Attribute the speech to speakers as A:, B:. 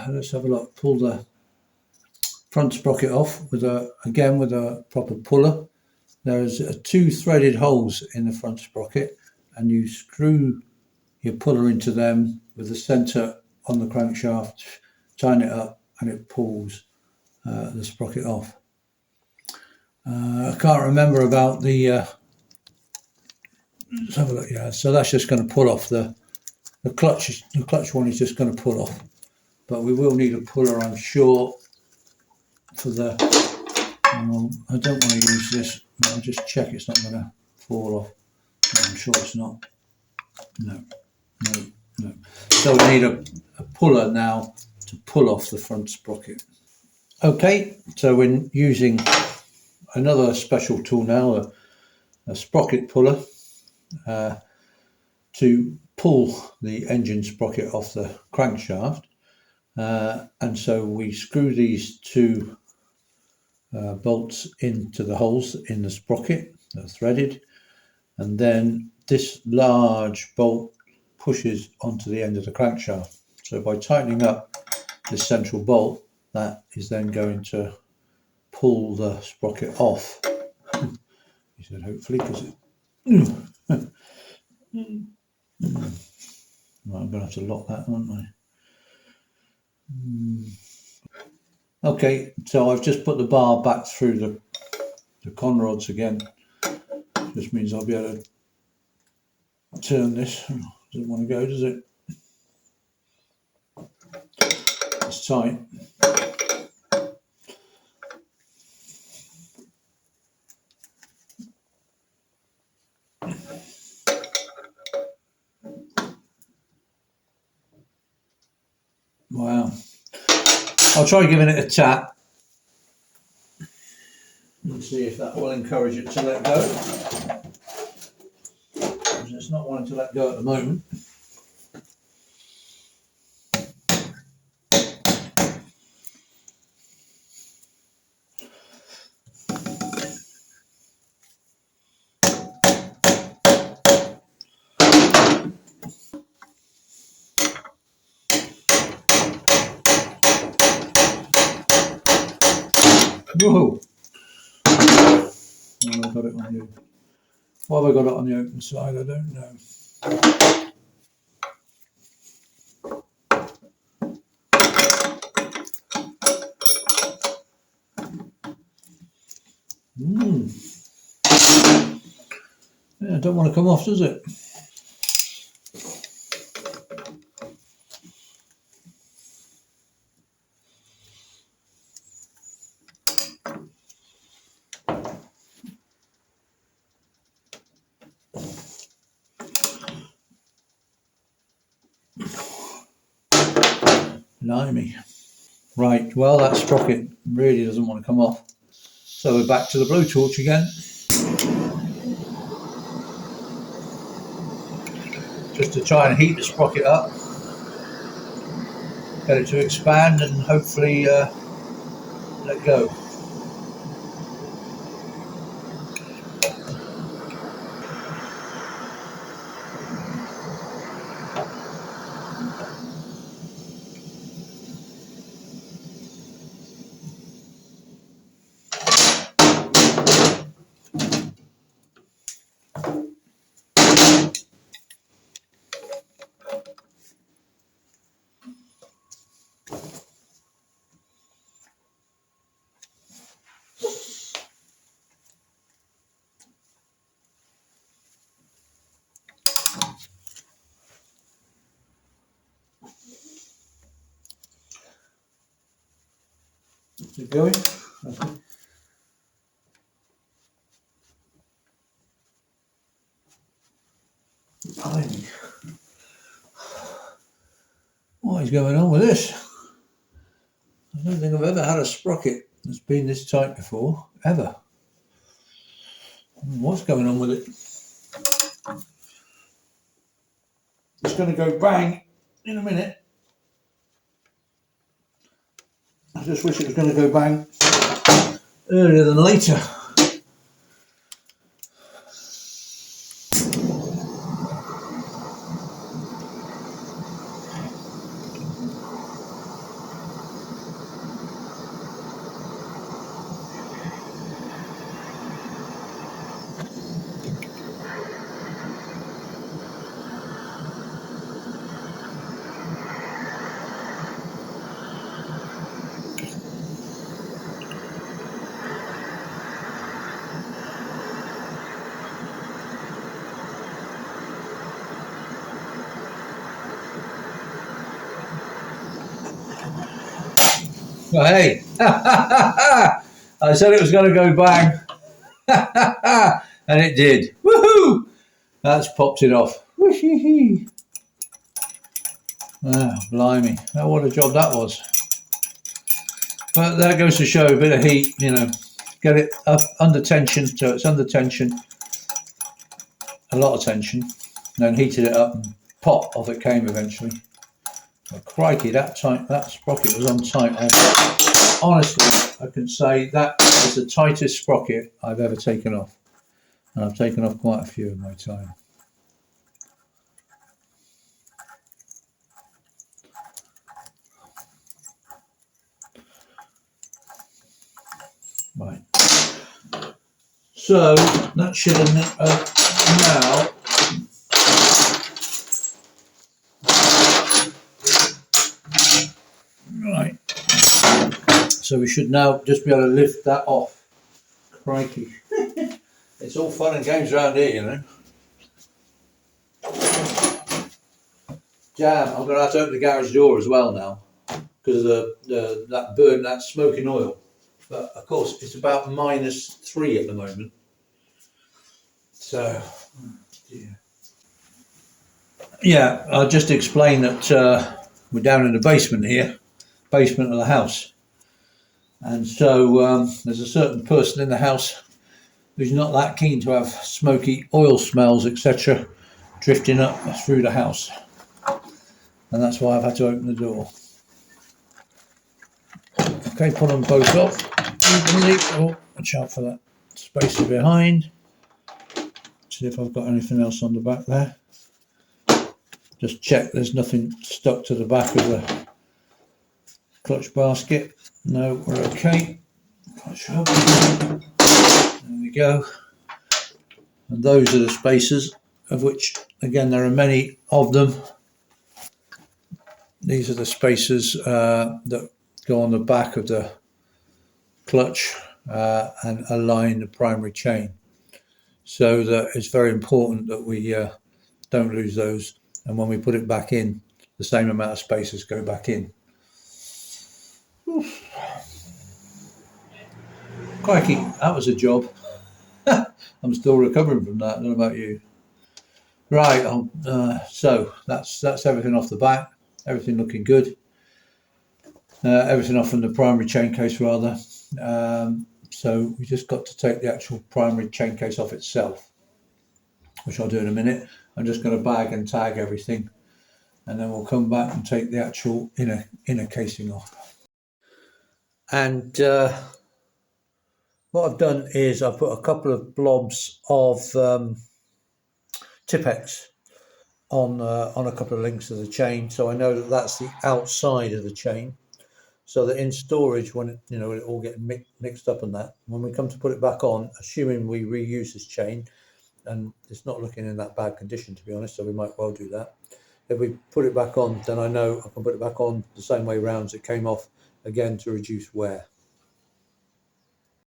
A: let's have a look. Pull the front sprocket off with a proper puller. There's 2 threaded holes in the front sprocket, and you screw your puller into them with the centre on the crankshaft, tighten it up, and it pulls the sprocket off. I can't remember about the let's have a look. Yeah, so that's just going to pull off the clutch. The clutch one is just going to pull off, but we will need a puller, I'm sure, for the I don't want to use this, but I'll just check it's not going to fall off. No, I'm sure it's not. No. So we need a puller now to pull off the front sprocket. Okay, so we're using another special tool now, a sprocket puller, to pull the engine sprocket off the crankshaft. And so we screw these 2 bolts into the holes in the sprocket that are threaded, and then this large bolt pushes onto the end of the crankshaft. So by tightening up this central bolt, that is then going to pull the sprocket off. He said hopefully, because right, I'm going to have to lock that, aren't I? Okay, so I've just put the bar back through the con rods again. Just means I'll be able to turn this. Doesn't want to go, does it? It's tight. Wow. I'll try giving it a tap and see if that will encourage it to let go. Because it's not wanting to let go at the moment. Whoa! Oh, I got it on the. Why have I got it on the open side? I don't know. Yeah, it don't want to come off, does it? Blimey. Right, well, that sprocket really doesn't want to come off. So we're back to the blowtorch again. Just to try and heat the sprocket up. Get it to expand and hopefully let go. Is it going? Blimey. What is going on with this? I don't think I've ever had a sprocket that's been this tight before, ever. What's going on with it? It's going to go bang in a minute. I just wish it was going to go bang earlier than later. Well, hey, I said it was going to go bang, and it did. Woohoo! That's popped it off. Whee-hee-hee. Ah, blimey. Oh, what a job that was. But that goes to show a bit of heat, you know, get it up under tension, so it's under tension, a lot of tension, and then heated it up and pop, off it came eventually. But crikey, that sprocket was on tight. Honestly, I can say that is the tightest sprocket I've ever taken off. And I've taken off quite a few in my time. Right. So that should now right. So we should now just be able to lift that off. Crikey. It's all fun and games around here, you know. Damn, I'm going to have to open the garage door as well now because of that smoking oil. But of course, it's about -3 at the moment. So, yeah, I'll just explain that we're down in the basement here, basement of the house. And so there's a certain person in the house who's not that keen to have smoky oil smells, etc., drifting up through the house. And that's why I've had to open the door. Okay, put them both up evenly. Oh, watch out for that spacer behind. See if I've got anything else on the back there. Just check there's nothing stuck to the back of the clutch basket. No, we're okay. Clutch hub. There we go. And those are the spacers, of which, again, there are many of them. These are the spacers that go on the back of the clutch and align the primary chain. So that it's very important that we don't lose those. And when we put it back in, the same amount of spacers go back in. Oof. Crikey, that was a job. I'm still recovering from that. I don't know about you. Right, so that's everything off the back. Everything looking good. Everything off from the primary chain case rather. So we just got to take the actual primary chain case off itself, which I'll do in a minute. I'm just going to bag and tag everything, and then we'll come back and take the actual inner casing off. And what I've done is I've put a couple of blobs of Tipex on a couple of links of the chain, so I know that that's the outside of the chain, so that in storage, when it all gets mixed up on that, when we come to put it back on, assuming we reuse this chain, and it's not looking in that bad condition, to be honest, so we might well do that. If we put it back on, then I know I can put it back on the same way round as it came off, again, to reduce wear.